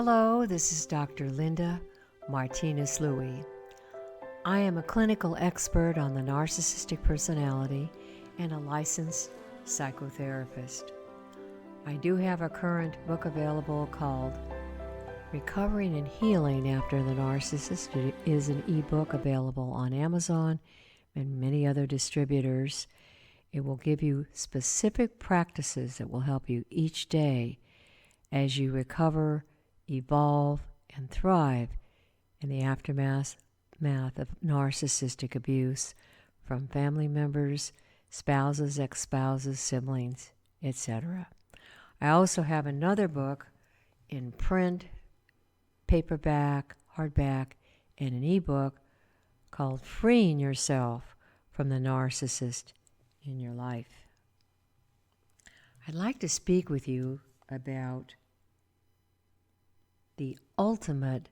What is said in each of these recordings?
Hello, this is Dr. Linda Martinez-Louis. I am a clinical expert on the narcissistic personality and a licensed psychotherapist. I do have a current book available called Recovering and Healing After the Narcissist. It is an ebook available on Amazon and many other distributors. It will give you specific practices that will help you each day as you recover, evolve, and thrive in the aftermath of narcissistic abuse from family members, spouses, ex-spouses, siblings, etc. I also have another book in print, paperback, hardback, and an ebook called Freeing Yourself from the Narcissist in Your Life. I'd like to speak with you about the ultimate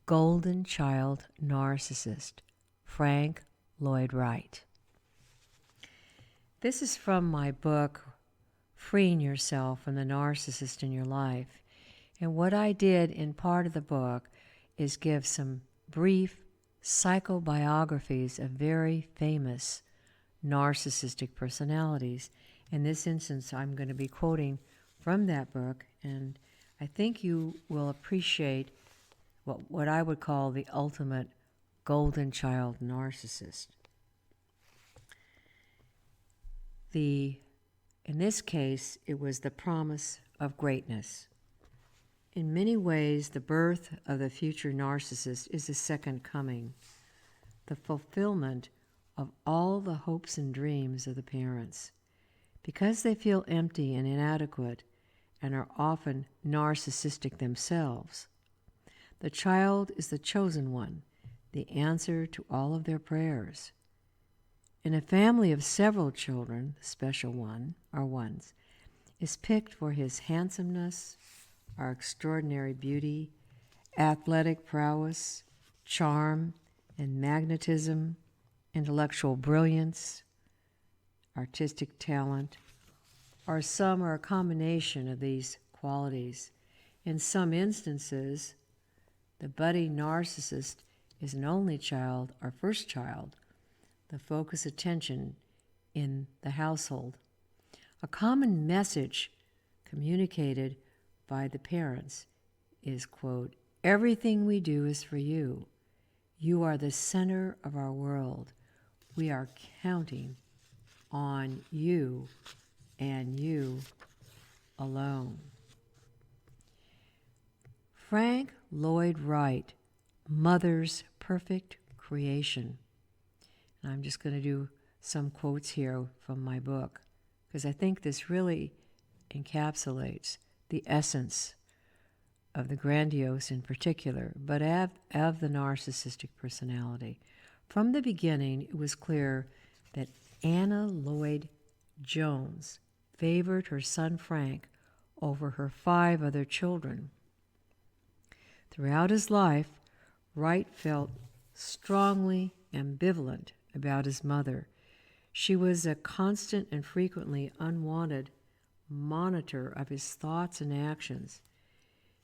golden child narcissist, Frank Lloyd Wright. This is from my book, Freeing Yourself from the Narcissist in Your Life. And what I did in part of the book is give some brief psychobiographies of very famous narcissistic personalities. In this instance, I'm going to be quoting from that book, and I think you will appreciate what I would call the ultimate golden child narcissist. In this case, it was the promise of greatness. In many ways, the birth of the future narcissist is the second coming, the fulfillment of all the hopes and dreams of the parents. Because they feel empty and inadequate and are often narcissistic themselves, the child is the chosen one, the answer to all of their prayers. In a family of several children, the special one, or ones, is picked for his handsomeness, our extraordinary beauty, athletic prowess, charm, and magnetism, intellectual brilliance, artistic talent, or some are a combination of these qualities. In some instances, the budding narcissist is an only child or first child, the focus attention in the household. A common message communicated by the parents is, quote, "Everything we do is for you. You are the center of our world. We are counting on you and you alone." Frank Lloyd Wright, Mother's Perfect Creation. And I'm just going to do some quotes here from my book, because I think this really encapsulates the essence of the grandiose in particular, but of the narcissistic personality. From the beginning, it was clear that Anna Lloyd Jones favored her son Frank over her 5 other children. Throughout his life, Wright felt strongly ambivalent about his mother. She was a constant and frequently unwanted monitor of his thoughts and actions.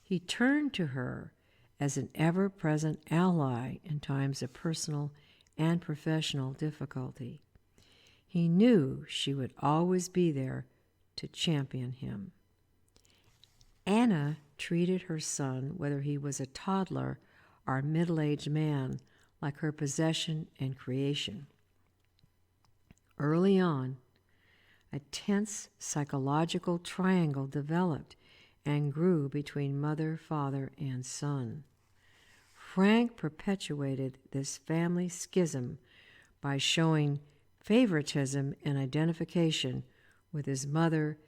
He turned to her as an ever-present ally in times of personal and professional difficulty. He knew she would always be there to champion him. Anna treated her son, whether he was a toddler or a middle-aged man, like her possession and creation. Early on, a tense psychological triangle developed and grew between mother, father, and son. Frank perpetuated this family schism by showing favoritism and identification with his mother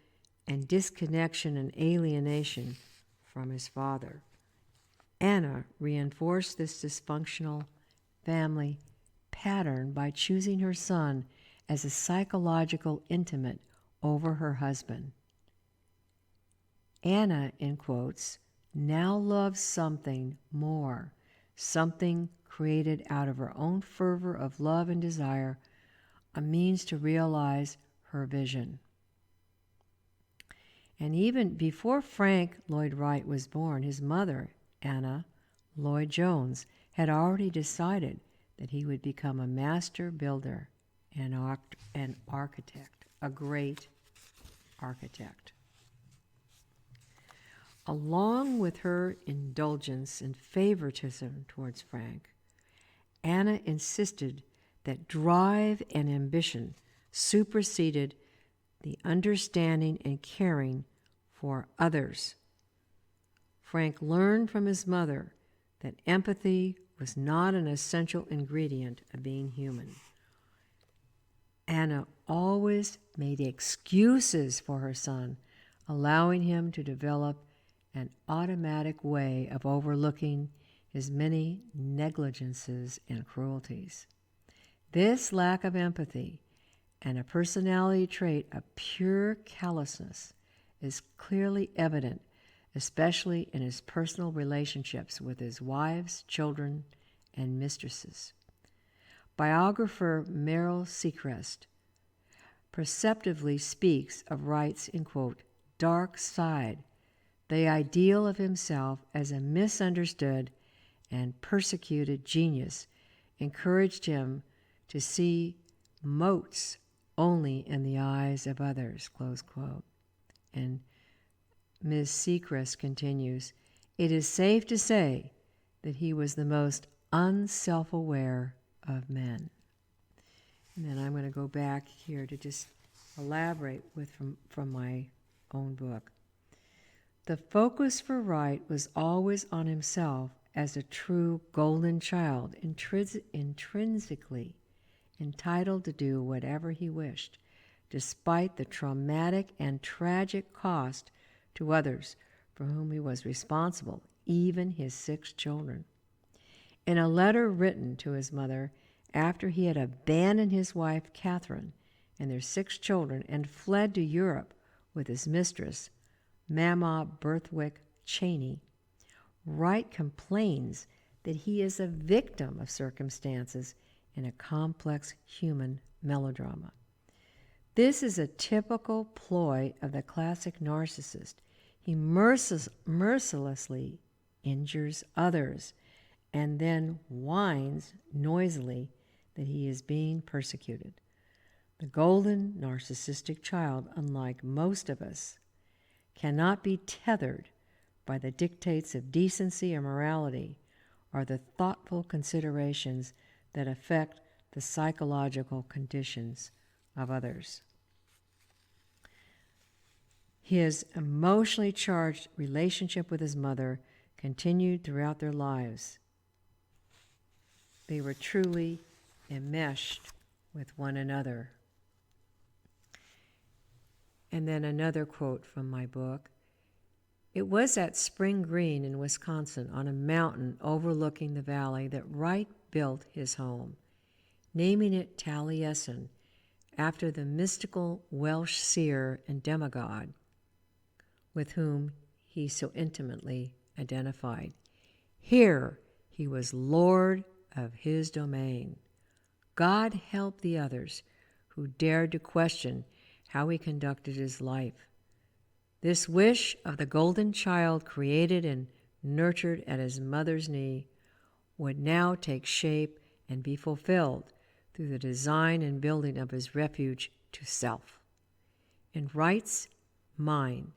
and disconnection and alienation from his father. Anna reinforced this dysfunctional family pattern by choosing her son as a psychological intimate over her husband. Anna, in quotes, now loves something more, something created out of her own fervor of love and desire, a means to realize her vision. And even before Frank Lloyd Wright was born, his mother, Anna Lloyd Jones, had already decided that he would become a master builder and an architect, a great architect. Along with her indulgence and favoritism towards Frank, Anna insisted that drive and ambition superseded the understanding and caring for others. Frank learned from his mother that empathy was not an essential ingredient of being human. Anna always made excuses for her son, allowing him to develop an automatic way of overlooking his many negligences and cruelties. This lack of empathy and a personality trait of pure callousness is clearly evident, especially in his personal relationships with his wives, children, and mistresses. Biographer Meryl Seacrest perceptively speaks of Wright's, in quote, dark side, the ideal of himself as a misunderstood and persecuted genius encouraged him to see motes only in the eyes of others, close quote. And Ms. Seacrest continues, it is safe to say that he was the most unself-aware of men. And then I'm going to go back here to just elaborate with from my own book. The focus for Wright was always on himself as a true golden child, intrinsically entitled to do whatever he wished, despite the traumatic and tragic cost to others for whom he was responsible, even his 6 children. In a letter written to his mother after he had abandoned his wife, Catherine, and their 6 children and fled to Europe with his mistress, Mama Berthwick Cheney, Wright complains that he is a victim of circumstances in a complex human melodrama. This is a typical ploy of the classic narcissist. He mercilessly injures others and then whines noisily that he is being persecuted. The golden narcissistic child, unlike most of us, cannot be tethered by the dictates of decency or morality or the thoughtful considerations that affect the psychological conditions of others. His emotionally charged relationship with his mother continued throughout their lives. They were truly enmeshed with one another. And then another quote from my book. It was at Spring Green in Wisconsin on a mountain overlooking the valley that Wright built his home, naming it Taliesin after the mystical Welsh seer and demigod with whom he so intimately identified. Here he was lord of his domain. God help the others who dared to question how he conducted his life. This wish of the golden child created and nurtured at his mother's knee would now take shape and be fulfilled through the design and building of his refuge to self. In Wright's mind,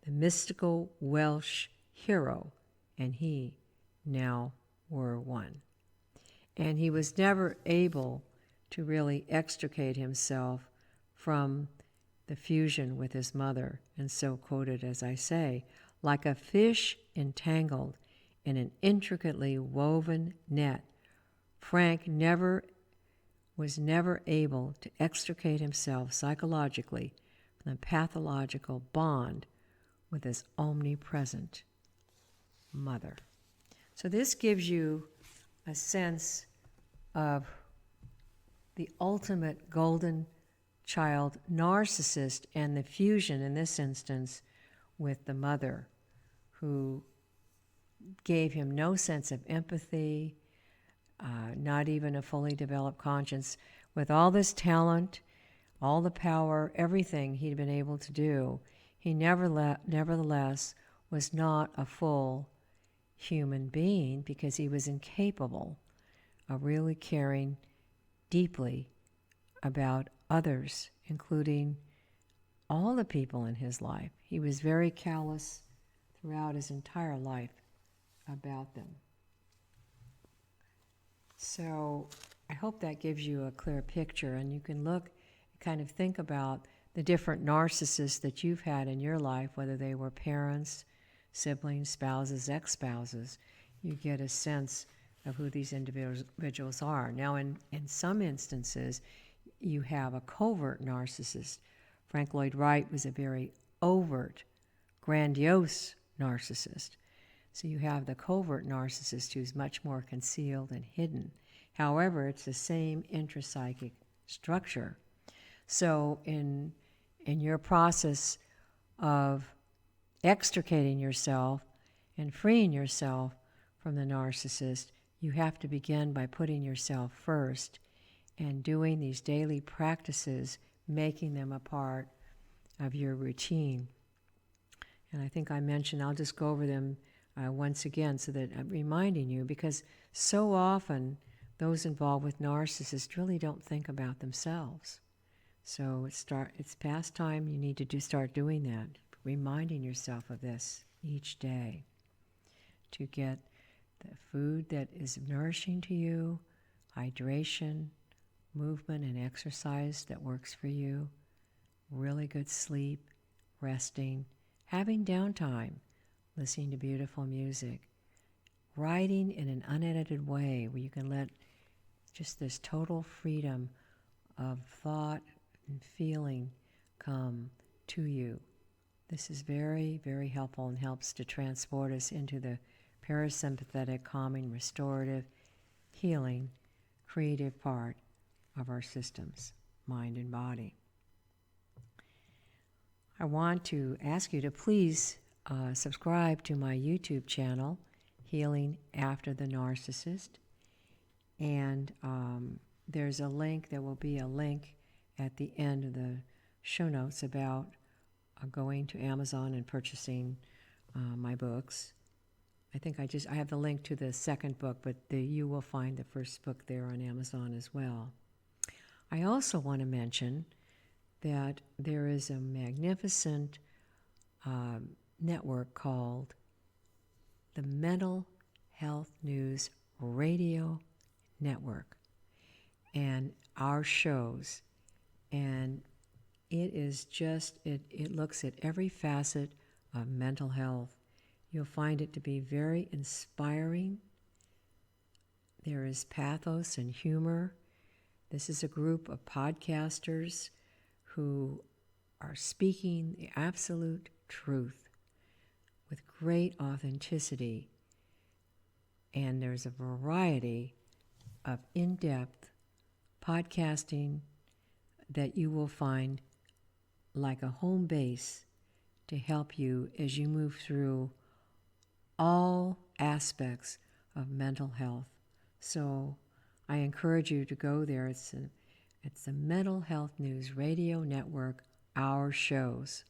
the mystical Welsh hero and he now were one. And he was never able to really extricate himself from the fusion with his mother, and so quoted, as I say, like a fish entangled in an intricately woven net, Frank was never able to extricate himself psychologically from the pathological bond with his omnipresent mother. So this gives you a sense of the ultimate golden child narcissist and the fusion in this instance with the mother, who gave him no sense of empathy, not even a fully developed conscience. With all this talent, all the power, everything he'd been able to do, he nevertheless was not a full human being because he was incapable of really caring deeply about others, including all the people in his life. He was very callous throughout his entire life about them. So I hope that gives you a clear picture, and you can look, kind of think about the different narcissists that you've had in your life, whether they were parents, siblings, spouses, ex-spouses. You get a sense of who these individuals are. Now, in some instances, you have a covert narcissist. Frank Lloyd Wright was a very overt, grandiose narcissist. So you have the covert narcissist who's much more concealed and hidden. However, it's the same intrapsychic structure. So in your process of extricating yourself and freeing yourself from the narcissist, you have to begin by putting yourself first and doing these daily practices, making them a part of your routine. And I think I mentioned, I'll just go over them once again so that I'm reminding you, because so often those involved with narcissists really don't think about themselves. So it's past time you need to start doing that, reminding yourself of this each day, to get the food that is nourishing to you, hydration, movement and exercise that works for you, really good sleep, resting, having downtime, listening to beautiful music, writing in an unedited way where you can let just this total freedom of thought and feeling come to you. This is very, very helpful and helps to transport us into the parasympathetic, calming, restorative, healing, creative part of our systems, mind and body. I want to ask you to please subscribe to my YouTube channel, Healing After the Narcissist. And there's a link, there will be a link at the end of the show notes about going to Amazon and purchasing my books. I think I have the link to the second book, but you will find the first book there on Amazon as well. I also want to mention that there is a magnificent network called the Mental Health News Radio Network, and our shows, and it is just, it looks at every facet of mental health. You'll find it to be very inspiring. There is pathos and humor. This is a group of podcasters who are speaking the absolute truth with great authenticity. And there's a variety of in-depth podcasting that you will find like a home base to help you as you move through all aspects of mental health. So I encourage you to go there. It's the Mental Health News Radio Network, our shows.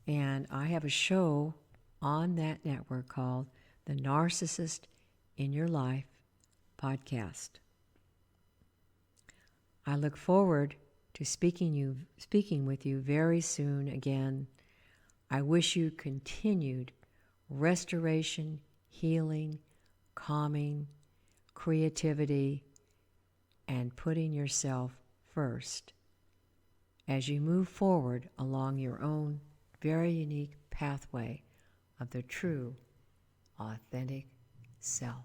And I have a show on that network called The Narcissist in Your Life podcast. I look forward to speaking with you very soon again. I wish you continued restoration, healing, calming, creativity, and putting yourself first as you move forward along your own very unique pathway of the true, authentic self.